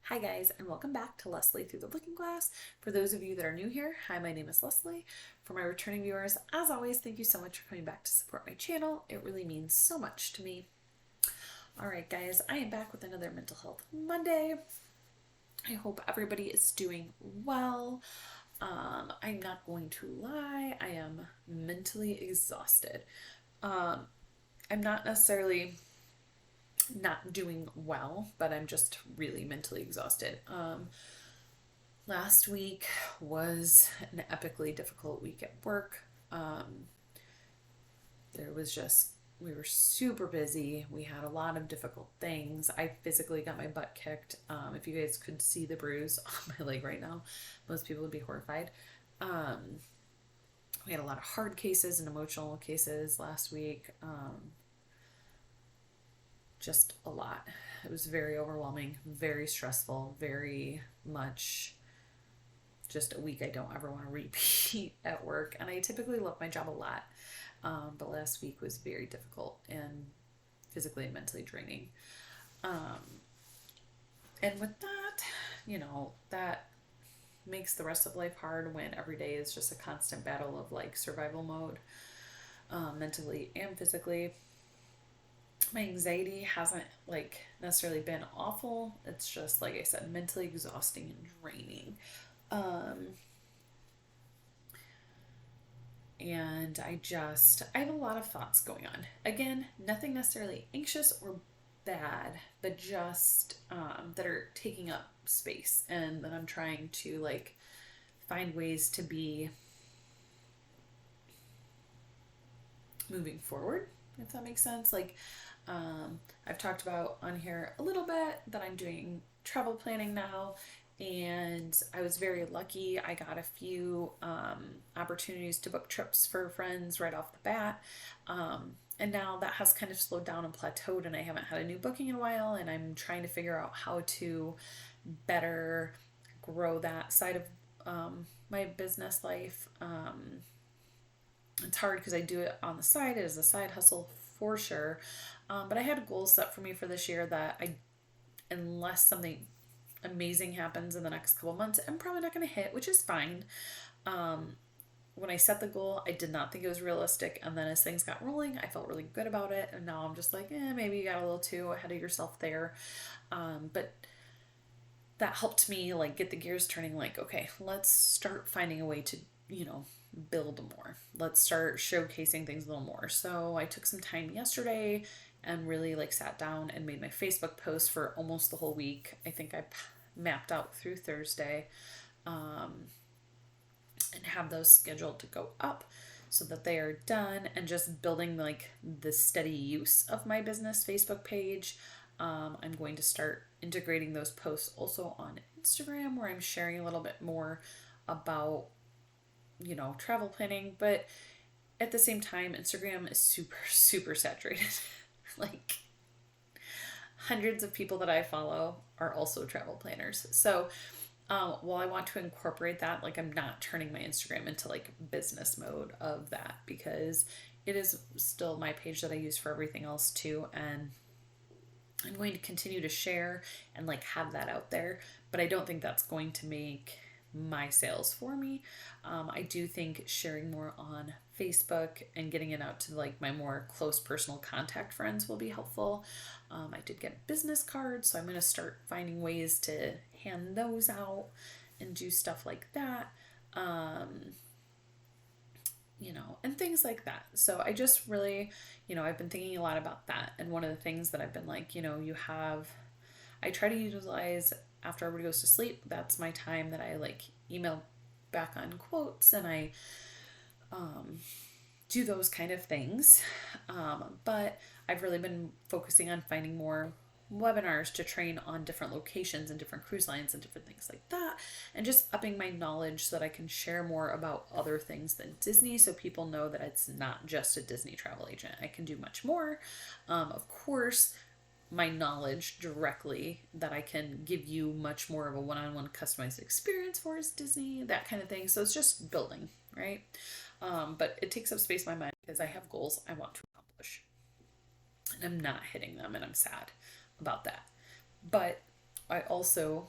Hi guys, and welcome back to Leslie Through the Looking Glass. For those of you that are new here, hi, my name is Leslie. For my returning viewers, as always, thank you so much for coming back to support my channel. It really means so much to me. Alright guys, I am back with another Mental Health Monday. I hope everybody is doing well. I'm not going to lie, I am mentally exhausted. I'm not necessarily not doing well, but I'm just really mentally exhausted. Last week was an epically difficult week at work. There was just, we were super busy. We had a lot of difficult things. I physically got my butt kicked. If you guys could see the bruise on my leg right now, most people would be horrified. We had a lot of hard cases and emotional cases last week. Just a lot. It was very overwhelming, very stressful, very much just a week I don't ever want to repeat at work. And I typically love my job a lot, but last week was very difficult and physically and mentally draining. And with that, that makes the rest of life hard when every day is just a constant battle of like survival mode, mentally and physically. My anxiety hasn't like necessarily been awful. It's just, like I said, mentally exhausting and draining. And I have a lot of thoughts going on. Again, nothing necessarily anxious or bad, but just that are taking up space, and that I'm trying to like find ways to be moving forward, if that makes sense. Like, I've talked about on here a little bit that I'm doing travel planning now, and I was very lucky. I got a few opportunities to book trips for friends right off the bat. And now that has kind of slowed down and plateaued, and I haven't had a new booking in a while, and I'm trying to figure out how to better grow that side of my business life. It's hard because I do it on the side. It is a side hustle for sure. But I had goals set for me for this year that unless something amazing happens in the next couple months, I'm probably not going to hit, which is fine. When I set the goal, I did not think it was realistic. And then as things got rolling, I felt really good about it. And now I'm just like, maybe you got a little too ahead of yourself there. But that helped me like get the gears turning, like, okay, let's start finding a way to, build more. Let's start showcasing things a little more. So I took some time yesterday and really like sat down and made my Facebook post for almost the whole week. I think I mapped out through Thursday, and have those scheduled to go up so that they are done, and just building like the steady use of my business Facebook page. I'm going to start integrating those posts also on Instagram, where I'm sharing a little bit more about travel planning. But at the same time, Instagram is super, super saturated. Like, hundreds of people that I follow are also travel planners. So while I want to incorporate that, like, I'm not turning my Instagram into like business mode of that, because it is still my page that I use for everything else too. And I'm going to continue to share and like have that out there, but I don't think that's going to make my sales for me. I do think sharing more on Facebook and getting it out to like my more close personal contact friends will be helpful. I did get business cards, so I'm going to start finding ways to hand those out and do stuff like that. And things like that. So I just really, I've been thinking a lot about that. And one of the things that I've been like, I try to utilize after everybody goes to sleep. That's my time that I like email back on quotes, and I do those kind of things. But I've really been focusing on finding more webinars to train on different locations and different cruise lines and different things like that, and just upping my knowledge so that I can share more about other things than Disney, so people know that it's not just a Disney travel agent. I can do much more. Of course, my knowledge directly that I can give you much more of a one-on-one customized experience for is Disney, that kind of thing. So it's just building, right? But it takes up space in my mind because I have goals I want to accomplish, and I'm not hitting them, and I'm sad about that. But I also,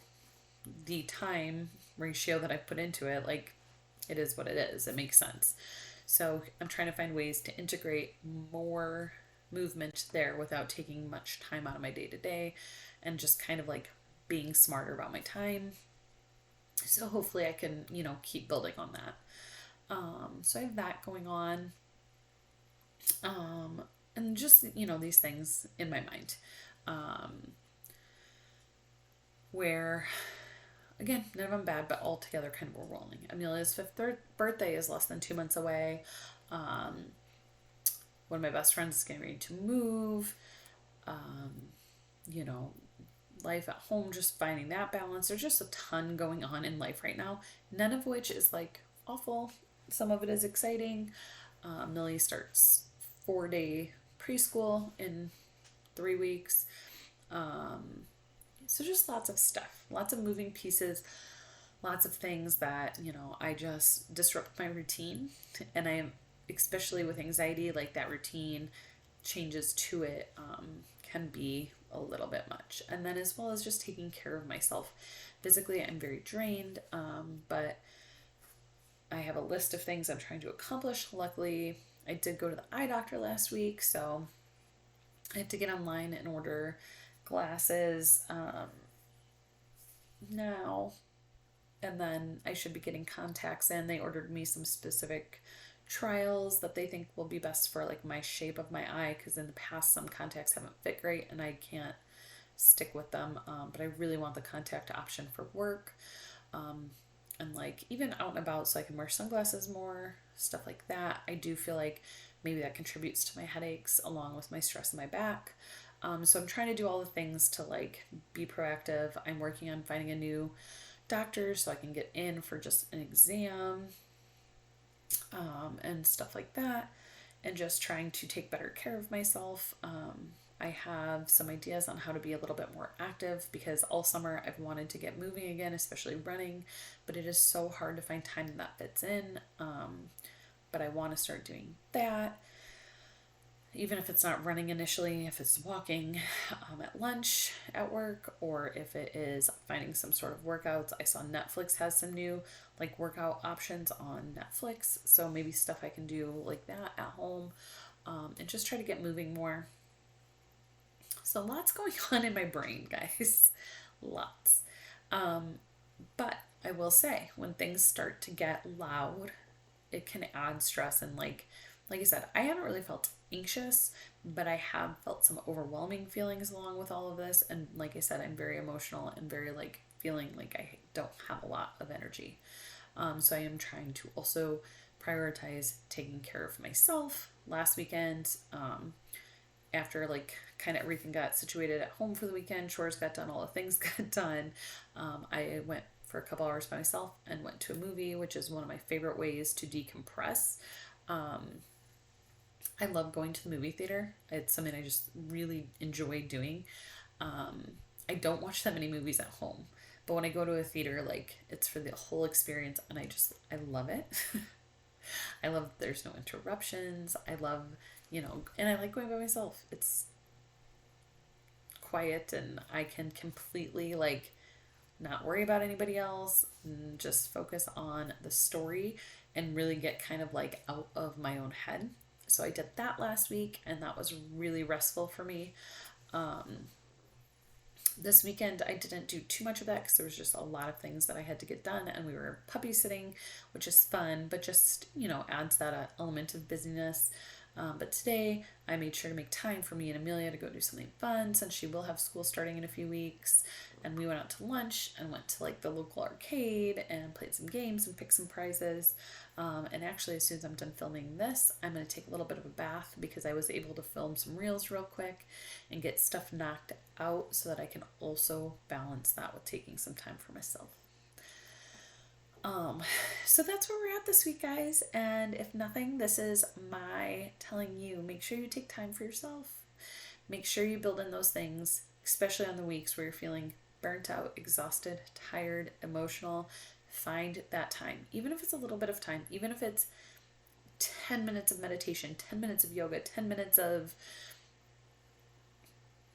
the time ratio that I put into it, like, it is what it is. It makes sense. So I'm trying to find ways to integrate more movement there without taking much time out of my day to day, and just kind of like being smarter about my time. So hopefully I can, keep building on that. So I have that going on. And just, these things in my mind. Where, again, none of them bad, but all together kind of overwhelming. Amelia's fifth birthday is less than 2 months away. One of my best friends is getting ready to move. You know, life at home, just finding that balance. There's just a ton going on in life right now, none of which is like awful. Some of it is exciting. Millie starts 4-day preschool in 3 weeks. So just lots of stuff, lots of moving pieces, lots of things that, I just disrupt my routine. And I am, especially with anxiety, like that routine changes to it can be a little bit much. And then as well as just taking care of myself physically, I'm very drained, but I have a list of things I'm trying to accomplish. Luckily, I did go to the eye doctor last week, so I have to get online and order glasses now. And then I should be getting contacts in. They ordered me some specific trials that they think will be best for like my shape of my eye, because in the past some contacts haven't fit great and I can't stick with them. But I really want the contact option for work. And like even out and about, so I can wear sunglasses more, stuff like that. I do feel like maybe that contributes to my headaches along with my stress in my back. So I'm trying to do all the things to like be proactive. I'm working on finding a new doctor so I can get in for just an exam, and stuff like that, and just trying to take better care of myself. I have some ideas on how to be a little bit more active, because all summer I've wanted to get moving again, especially running, but it is so hard to find time that fits in. But I want to start doing that, even if it's not running initially, if it's walking at lunch at work, or if it is finding some sort of workouts. I saw Netflix has some new like workout options on Netflix, so maybe stuff I can do like that at home, and just try to get moving more. So lots going on in my brain, guys. Lots. But I will say, when things start to get loud, it can add stress. And like I said, I haven't really felt anxious, but I have felt some overwhelming feelings along with all of this. And like I said, I'm very emotional and very like feeling like I don't have a lot of energy. So I am trying to also prioritize taking care of myself. Last weekend, after like kind of everything got situated at home for the weekend, chores got done, all the things got done, I went for a couple hours by myself and went to a movie, which is one of my favorite ways to decompress. I love going to the movie theater. It's something I just really enjoy doing. I don't watch that many movies at home, but when I go to a theater, like it's for the whole experience, and I love it. I love that there's no interruptions. I love, and I like going by myself. It's quiet and I can completely like not worry about anybody else and just focus on the story and really get kind of like out of my own head. So I did that last week, and that was really restful for me. This weekend I didn't do too much of that because there was just a lot of things that I had to get done, and we were puppy sitting, which is fun, but just, adds that element of busyness. But today I made sure to make time for me and Amelia to go do something fun, since she will have school starting in a few weeks. And we went out to lunch and went to like the local arcade and played some games and picked some prizes. And actually, as soon as I'm done filming this, I'm going to take a little bit of a bath, because I was able to film some reels real quick and get stuff knocked out, so that I can also balance that with taking some time for myself. So that's where we're at this week, guys. And if nothing, this is my telling you, make sure you take time for yourself. Make sure you build in those things, especially on the weeks where you're feeling burnt out, exhausted, tired, emotional. Find that time, even if it's a little bit of time, even if it's 10 minutes of meditation, 10 minutes of yoga, 10 minutes of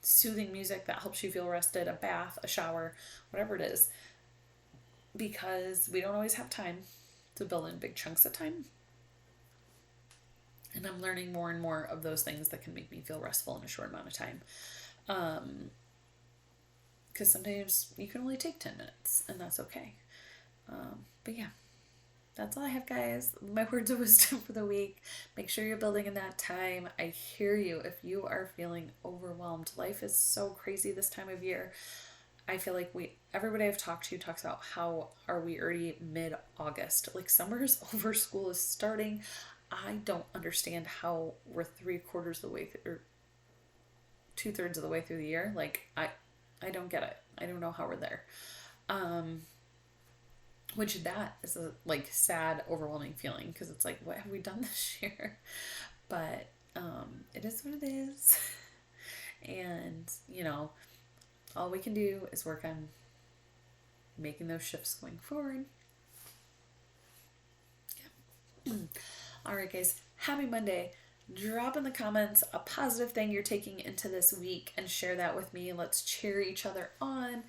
soothing music that helps you feel rested, a bath, a shower, whatever it is, because we don't always have time to build in big chunks of time. And I'm learning more and more of those things that can make me feel restful in a short amount of time. Because sometimes you can only take 10 minutes, and that's okay. But yeah, that's all I have, guys. My words of wisdom for the week. Make sure you're building in that time. I hear you if you are feeling overwhelmed. Life is so crazy this time of year. I feel like everybody I've talked to talks about how are we already mid-August. Like summer's over, school is starting. I don't understand how we're 3/4 of the way or 2/3 of the way through the year. Like I don't get it. I don't know how we're there. Which that is a like sad, overwhelming feeling because it's like, what have we done this year? But it is what it is. And, all we can do is work on making those shifts going forward. Yeah. All right, guys. Happy Monday. Drop in the comments a positive thing you're taking into this week and share that with me. Let's cheer each other on,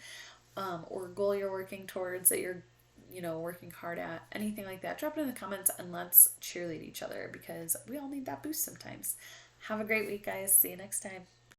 or a goal you're working towards that you're, working hard at. Anything like that. Drop it in the comments and let's cheerlead each other because we all need that boost sometimes. Have a great week, guys. See you next time.